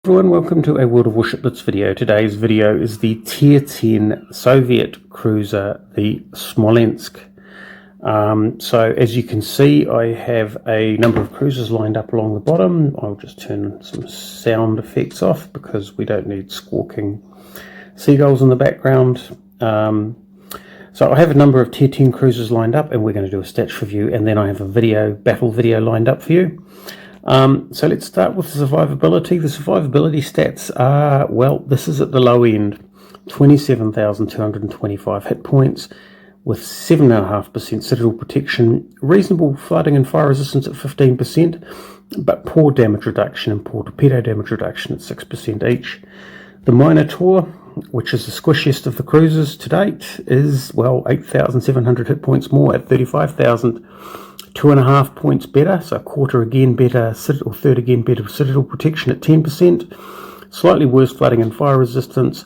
Everyone, welcome to a World of Warships Blitz video. Today's video is the Tier 10 Soviet cruiser, the Smolensk. So as you can see, I have a number of cruisers lined up along the bottom. I'll just turn some sound effects off because we don't need squawking seagulls in the background. So I have a number of Tier 10 cruisers lined up, and we're going to do a stats review, and then I have a battle video lined up for you. So let's start with the survivability. The survivability stats are, well, this is at the low end, 27,225 hit points with 7.5% citadel protection, reasonable flooding and fire resistance at 15%, but poor damage reduction and poor torpedo damage reduction at 6% each. The Minotaur, which is the squishiest of the cruisers to date, is, well, 8,700 hit points more at 35,000. 2.5 points better, so a quarter again better, or third again better citadel protection at 10%. Slightly worse flooding and fire resistance,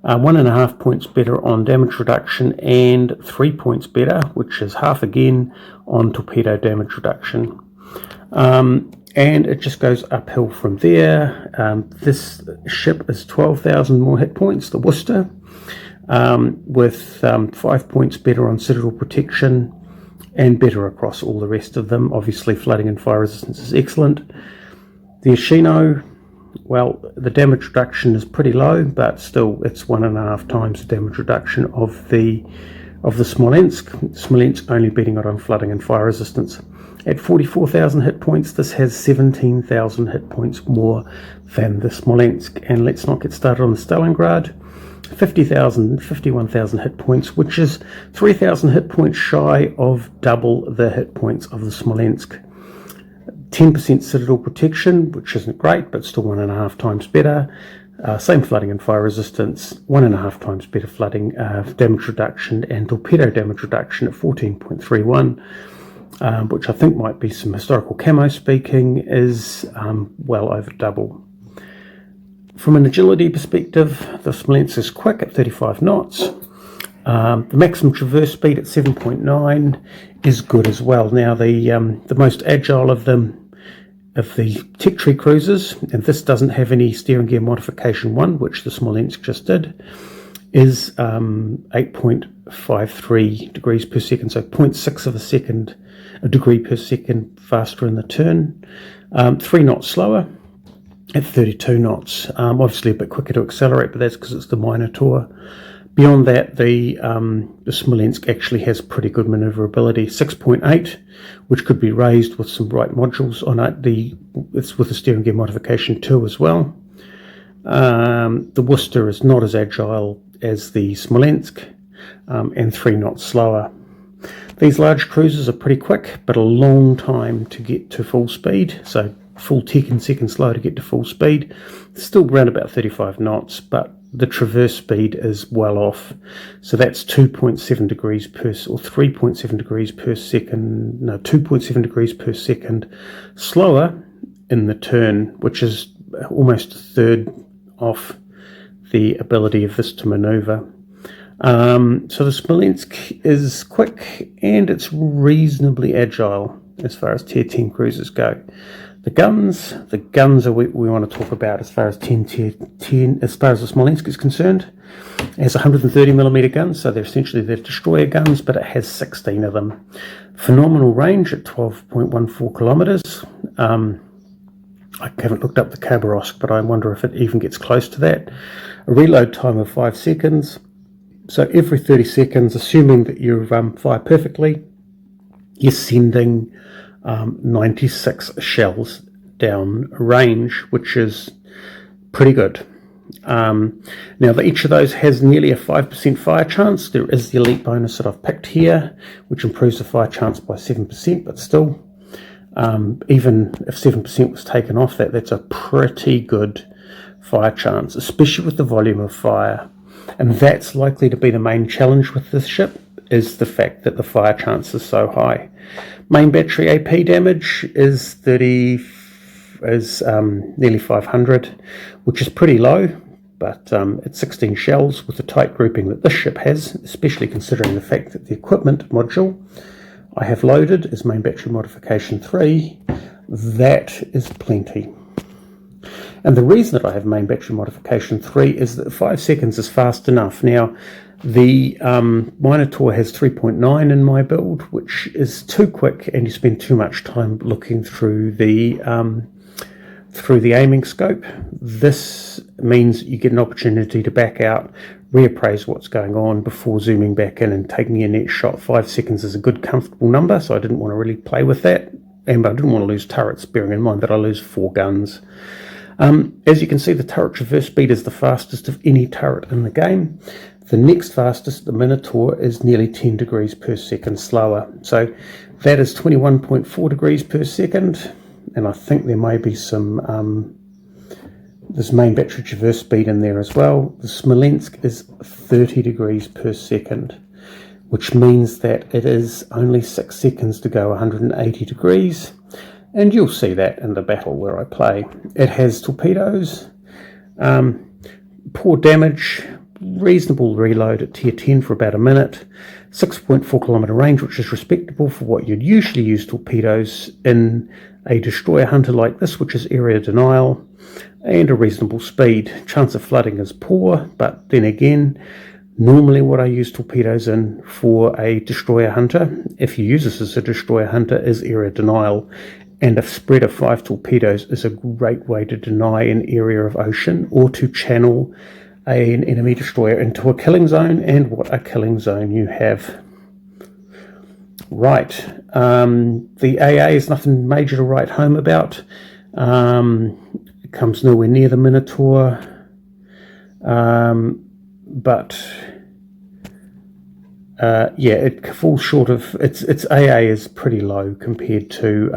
1.5 points better on damage reduction, and 3 points better, which is half again, on torpedo damage reduction. And it just goes uphill from there. This ship is 12,000 more hit points, the Worcester, with 5 points better on citadel protection, and better across all the rest of them. Obviously flooding and fire resistance is excellent. The Ashino, well, the damage reduction is pretty low, but still it's 1.5 times the damage reduction of the Smolensk. Smolensk only beating it on flooding and fire resistance. At 44,000 hit points, this has 17,000 hit points more than the Smolensk. And let's not get started on the Stalingrad. 51,000 hit points, which is 3,000 hit points shy of double the hit points of the Smolensk. 10% citadel protection, which isn't great, but still 1.5 times better. Same flooding and fire resistance, 1.5 times better flooding damage reduction, and torpedo damage reduction at 14.31, which I think might be some historical camo speaking, is well over double. From an agility perspective, the Smolensk is quick at 35 knots. The maximum traverse speed at 7.9 is good as well. Now, the most agile of the tech tree cruisers, and this doesn't have any steering gear modification 1, which the Smolensk just did, is 8.53 degrees per second, so 0.6 of a degree per second faster in the turn, 3 knots slower at 32 knots. Obviously a bit quicker to accelerate, but that's because it's the Minotaur. Beyond that, the Smolensk actually has pretty good maneuverability, 6.8, which could be raised with some right modules on it. It's with the steering gear modification 2 as well. The Worcester is not as agile as the Smolensk, and 3 knots slower. These large cruisers are pretty quick, but a long time to get to full speed, so full second slow to get to full speed. Still around about 35 knots, but the traverse speed is well off. So that's 2.7 degrees per, or 3.7 degrees per second, no, 2.7 degrees per second slower in the turn, which is almost a third off the ability of this to maneuver. So the Smolensk is quick and it's reasonably agile as far as Tier 10 cruisers go. The guns are what we want to talk about as far as Tier 10, as far as the Smolensk is concerned. It has 130mm guns, so they're essentially the destroyer guns, but it has 16 of them. Phenomenal range at 12.14 kilometers. I haven't looked up the Khabarovsk, but I wonder if it even gets close to that. A reload time of 5 seconds. So every 30 seconds, assuming that you fire perfectly, you're sending 96 shells down range, which is pretty good. Now, each of those has nearly a 5% fire chance. There is the elite bonus that I've picked here, which improves the fire chance by 7%, but still, even if 7% was taken off that's a pretty good fire chance, especially with the volume of fire. And that's likely to be the main challenge with this ship, is the fact that the fire chance is so high. Main battery AP damage is nearly 500, which is pretty low, but it's 16 shells with the tight grouping that this ship has, especially considering the fact that the equipment module I have loaded is main battery modification 3. That is plenty. And the reason that I have main battery modification 3 is that 5 seconds is fast enough. Now, the Minotaur has 3.9 in my build, which is too quick, and you spend too much time looking through the aiming scope. This means you get an opportunity to back out, reappraise what's going on before zooming back in and taking your next shot. 5 seconds is a good, comfortable number, so I didn't want to really play with that. And I didn't want to lose turrets, bearing in mind that I lose 4 guns. As you can see, the turret traverse speed is the fastest of any turret in the game. The next fastest, the Minotaur, is nearly 10 degrees per second slower. So that is 21.4 degrees per second. And I think there may be some, there's main battery traverse speed in there as well. The Smolensk is 30 degrees per second, which means that it is only 6 seconds to go 180 degrees. And you'll see that in the battle where I play. It has torpedoes, poor damage, reasonable reload at tier 10 for about a minute, 6.4 kilometer range, which is respectable for what you'd usually use torpedoes in a destroyer hunter like this, which is area denial, and a reasonable speed. Chance of flooding is poor, but then again, normally what I use torpedoes in for a destroyer hunter, if you use this as a destroyer hunter, is area denial. And a spread of 5 torpedoes is a great way to deny an area of ocean or to channel an enemy destroyer into a killing zone. And what a killing zone you have. Right, the AA is nothing major to write home about. It comes nowhere near the Minotaur, but yeah, it falls short of its AA is pretty low compared to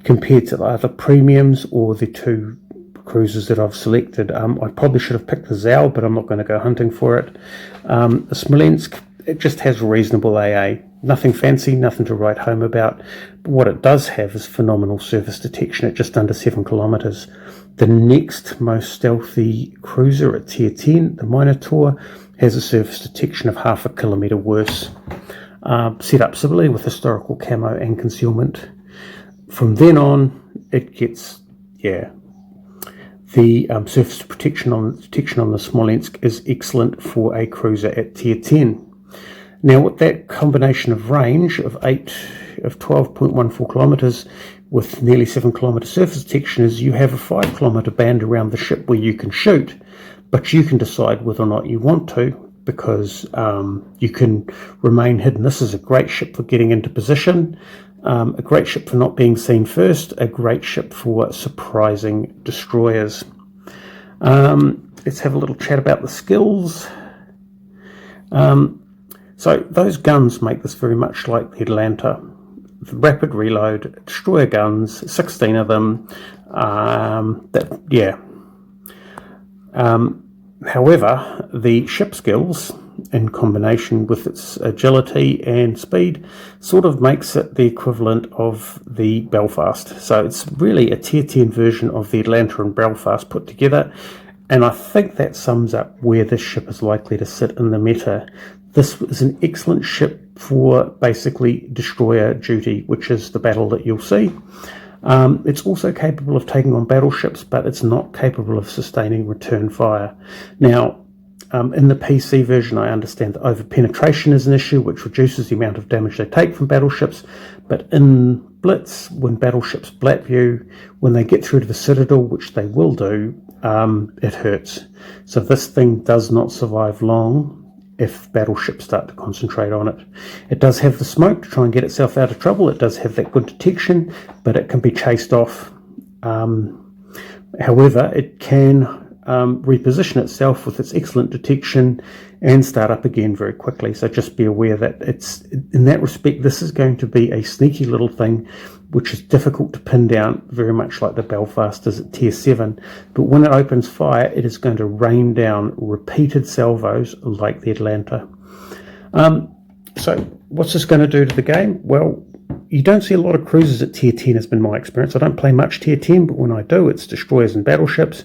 the other premiums or the 2 cruisers that I've selected. I probably should have picked the Zal, but I'm not going to go hunting for it. The Smolensk, it just has reasonable AA. Nothing fancy, nothing to write home about. But what it does have is phenomenal surface detection at just under 7 kilometers. The next most stealthy cruiser at tier 10, the Minotaur, has a surface detection of 0.5 kilometer worse. Set up similarly with historical camo and concealment. From then on, it gets, yeah, the surface detection on the Smolensk is excellent for a cruiser at tier 10. Now, with that combination of range of 12.14 kilometers with nearly 7 kilometer surface detection, is you have a 5 kilometer band around the ship where you can shoot, but you can decide whether or not you want to, because you can remain hidden. This is a great ship for getting into position, a great ship for not being seen first, a great ship for surprising destroyers. Let's have a little chat about the skills. So those guns make this very much like the Atlanta. Rapid reload, destroyer guns, 16 of them. However, the ship skills, in combination with its agility and speed, sort of makes it the equivalent of the Belfast. So it's really a tier 10 version of the Atlanta and Belfast put together. And I think that sums up where this ship is likely to sit in the meta. This is an excellent ship for basically destroyer duty, which is the battle that you'll see. It's also capable of taking on battleships, but it's not capable of sustaining return fire. Now, in the PC version, I understand that over-penetration is an issue, which reduces the amount of damage they take from battleships. But in Blitz, when battleships blap you, when they get through to the Citadel, which they will do, it hurts. So this thing does not survive long if battleships start to concentrate on it. It does have the smoke to try and get itself out of trouble. It does have that good detection, but it can be chased off. However, it can reposition itself with its excellent detection and start up again very quickly. So just be aware that it's, in that respect, this is going to be a sneaky little thing which is difficult to pin down, very much like the Belfast is at tier 7. But when it opens fire, it is going to rain down repeated salvos like the Atlanta. So what's this going to do to the game? Well, you don't see a lot of cruisers at tier 10, has been my experience. I don't play much tier 10, but when I do, it's destroyers and battleships.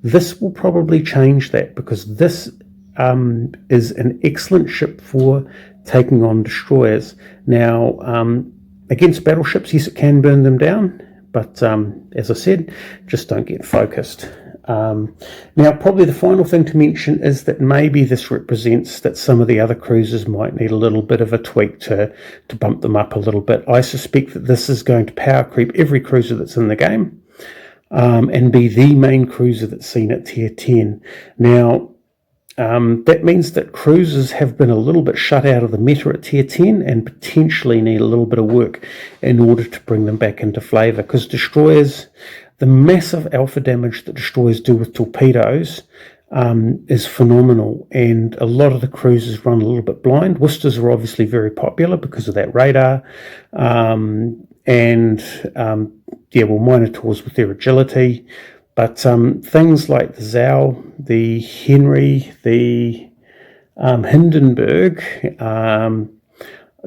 This will probably change that, because this is an excellent ship for taking on destroyers. Now, against battleships, yes, it can burn them down, But as I said, just don't get focused. Now, probably the final thing to mention is that maybe this represents that some of the other cruisers might need a little bit of a tweak to bump them up a little bit. I suspect that this is going to power creep every cruiser that's in the game, and be the main cruiser that's seen at tier 10. Now, that means that cruisers have been a little bit shut out of the meta at tier 10 and potentially need a little bit of work in order to bring them back into flavour, because destroyers, the massive alpha damage that destroyers do with torpedoes is phenomenal, and a lot of the cruisers run a little bit blind. Worcesters are obviously very popular because of that radar, Minotaurs with their agility. But things like the Zau, the Henry, the Hindenburg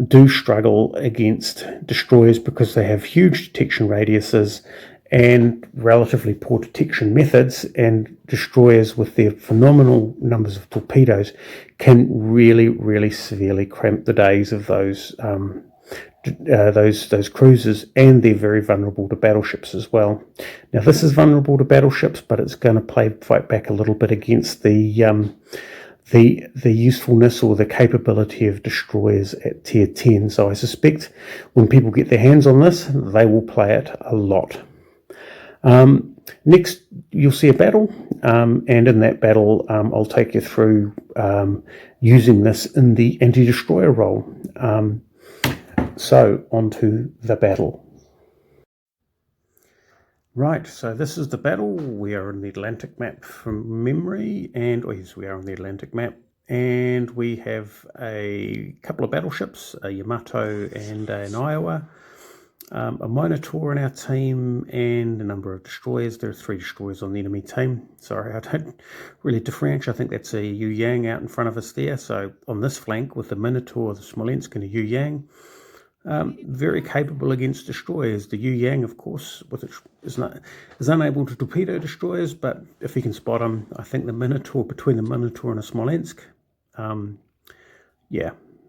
do struggle against destroyers because they have huge detection radiuses and relatively poor detection methods, and destroyers with their phenomenal numbers of torpedoes can really, really severely cramp the days of those cruisers, and they're very vulnerable to battleships as well. Now, this is vulnerable to battleships, but it's going to fight back a little bit against the usefulness or the capability of destroyers at tier 10. So I suspect when people get their hands on this, they will play it a lot. Next, you'll see a battle, and in that battle, I'll take you through using this in the anti-destroyer role. So, on to the battle. Right, so this is the battle. We are in the Atlantic map from memory, and yes, we are on the Atlantic map, and we have a couple of battleships, a Yamato and an Iowa, a Minotaur in our team, and a number of destroyers. There are 3 destroyers on the enemy team. Sorry, I don't really differentiate. I think that's a Yu Yang out in front of us there. So on this flank with the Minotaur, the Smolensk, and a Yu Yang, very capable against destroyers. The Yu Yang, of course, is unable to torpedo destroyers, but if you can spot them, I think the Minotaur, between the Minotaur and a Smolensk,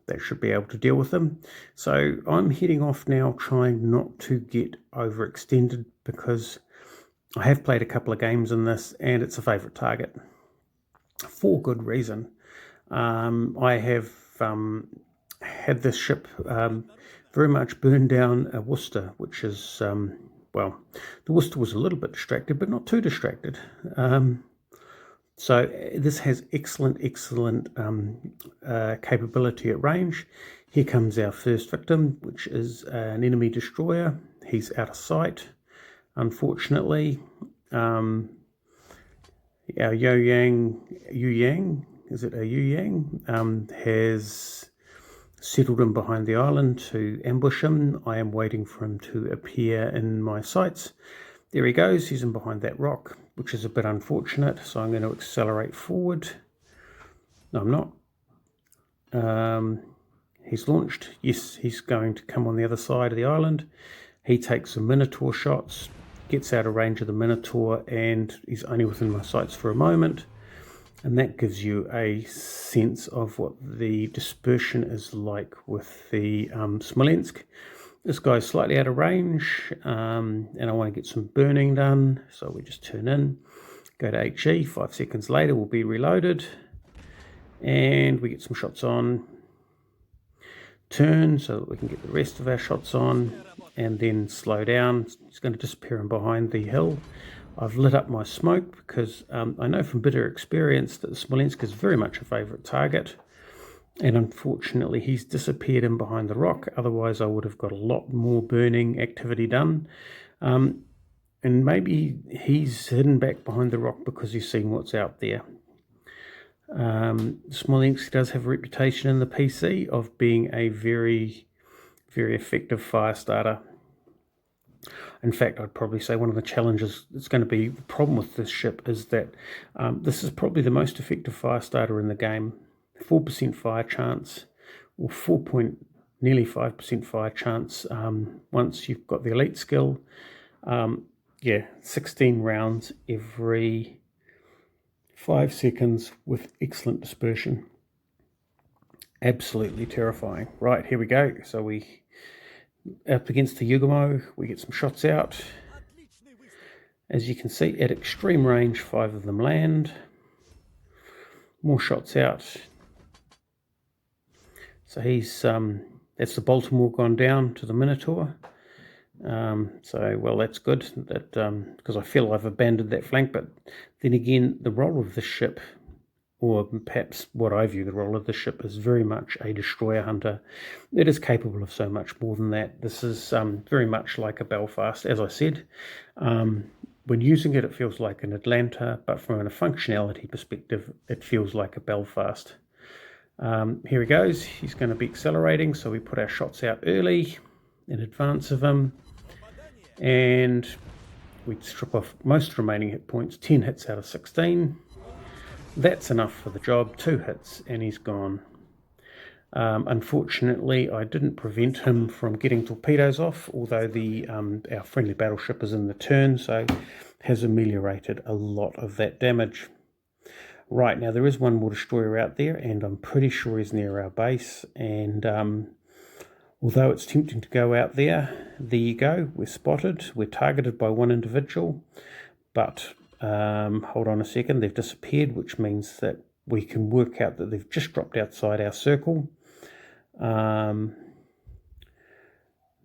that should be able to deal with them. So I'm heading off now, trying not to get overextended, because I have played a couple of games in this and it's a favourite target for good reason. I have had this ship very much burn down a Worcester, which is, the Worcester was a little bit distracted, but not too distracted. So this has excellent capability at range. Here comes our first victim, which is an enemy destroyer. He's out of sight, unfortunately. Our Yu Yang, is it a Yu Yang, has settled in behind the island to ambush him. I am waiting for him to appear in my sights. There he goes. He's in behind that rock, which is a bit unfortunate. So I'm going to accelerate forward. No, I'm not. He's launched. Yes, he's going to come on the other side of the island. He takes some Minotaur shots, gets out of range of the Minotaur, and he's only within my sights for a moment. And that gives you a sense of what the dispersion is like with the Smolensk. This guy's slightly out of range, and I want to get some burning done, so we just turn in, go to HE. 5 seconds later we'll be reloaded, and we get some shots on, turn so that we can get the rest of our shots on, and then slow down. It's going to disappear in behind the hill. I've lit up my smoke because I know from bitter experience that the Smolensk is very much a favourite target. And unfortunately, he's disappeared in behind the rock. Otherwise, I would have got a lot more burning activity done. And maybe he's hidden back behind the rock because he's seen what's out there. Smolensk does have a reputation in the PC of being a very, very effective fire starter. In fact, I'd probably say one of the challenges that's going to be the problem with this ship is that this is probably the most effective fire starter in the game. 4% fire chance, or nearly 5% fire chance once you've got the elite skill. 16 rounds every 5 seconds with excellent dispersion. Absolutely terrifying. Right, here we go. So we up against the Yugamo, we get some shots out. As you can see, at extreme range, 5 of them land. More shots out. So he's that's the Baltimore gone down to the Minotaur. So, well, that's good, that because I feel I've abandoned that flank. But then again, the role of the ship, or perhaps what I view the role of the ship, is very much a destroyer hunter. It is capable of so much more than that. This is very much like a Belfast, as I said. When using it, it feels like an Atlanta, but from a functionality perspective, it feels like a Belfast. Here he goes. He's going to be accelerating, so we put our shots out early in advance of him, and we strip off most remaining hit points. 10 hits out of 16. That's enough for the job. 2 hits and he's gone. Unfortunately, I didn't prevent him from getting torpedoes off, although our friendly battleship is in the turn, so has ameliorated a lot of that damage. Right, now there is one more destroyer out there, and I'm pretty sure he's near our base. And although it's tempting to go out there you go. We're spotted. We're targeted by one individual, but hold on a second. They've disappeared, which means that we can work out that they've just dropped outside our circle.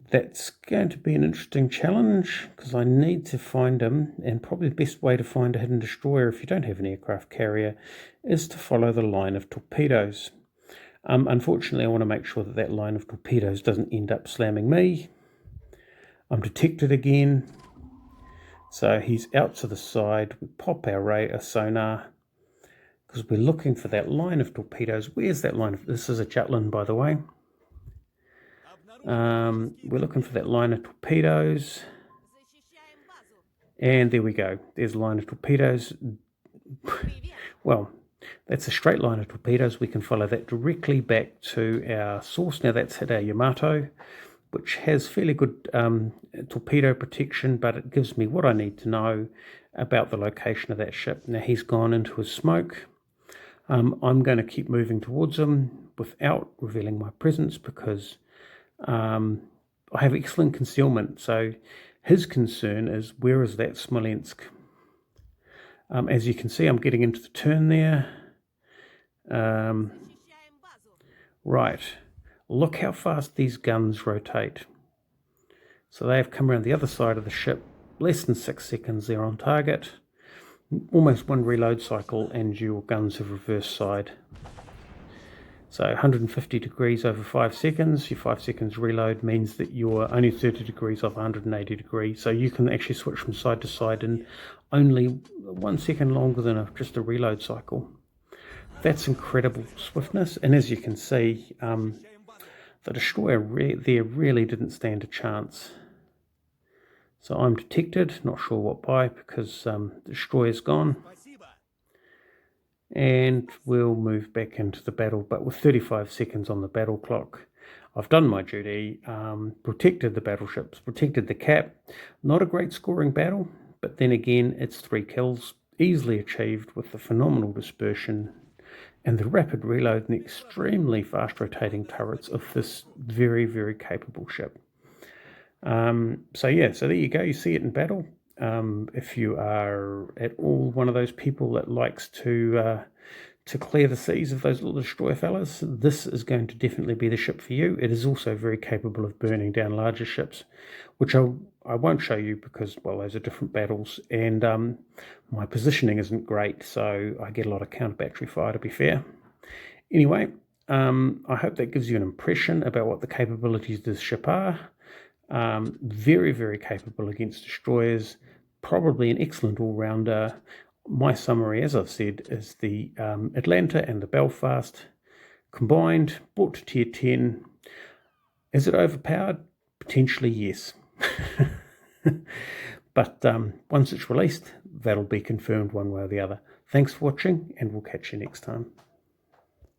That's going to be an interesting challenge, because I need to find them, and probably the best way to find a hidden destroyer if you don't have an aircraft carrier is to follow the line of torpedoes. Unfortunately, I want to make sure that that line of torpedoes doesn't end up slamming me. I'm detected again, so he's out to the side. We pop our sonar, because we're looking for that line of torpedoes. Where's that line? This is a Jutland, by the way. We're looking for that line of torpedoes, and there we go. There's a line of torpedoes. Well, that's a straight line of torpedoes. We can follow that directly back to our source. Now that's hit our Yamato, which has fairly good torpedo protection, but it gives me what I need to know about the location of that ship. Now he's gone into his smoke. I'm going to keep moving towards him without revealing my presence, because I have excellent concealment. So his concern is, where is that Smolensk? As you can see, I'm getting into the turn there. Right, look how fast these guns rotate. So they have come around the other side of the ship. Less than 6 seconds, they're on target. Almost one reload cycle and your guns have reversed side. So 150 degrees over 5 seconds. Your 5 seconds reload means that you're only 30 degrees off 180 degrees. So you can actually switch from side to side in only 1 second longer than just a reload cycle. That's incredible swiftness. And as you can see, the destroyer there really didn't stand a chance. So I'm detected, not sure what by, because the destroyer's gone. And we'll move back into the battle, but with 35 seconds on the battle clock. I've done my duty, protected the battleships, protected the cap. Not a great scoring battle, but then again, it's 3 kills, easily achieved with the phenomenal dispersion and the rapid reload and extremely fast rotating turrets of this very, very capable ship. So yeah, so there you go. You see it in battle. If you are at all one of those people that likes to clear the seas of those little destroyer fellas, this is going to definitely be the ship for you. It is also very capable of burning down larger ships, which I won't show you because, well, those are different battles, and my positioning isn't great, so I get a lot of counter battery fire, to be fair. Anyway, I hope that gives you an impression about what the capabilities of this ship are. Very, very capable against destroyers, probably an excellent all-rounder. My summary, as I've said, is the Atlanta and the Belfast combined, brought to tier 10. Is it overpowered? Potentially, yes. But once it's released, that'll be confirmed one way or the other. Thanks for watching, and we'll catch you next time.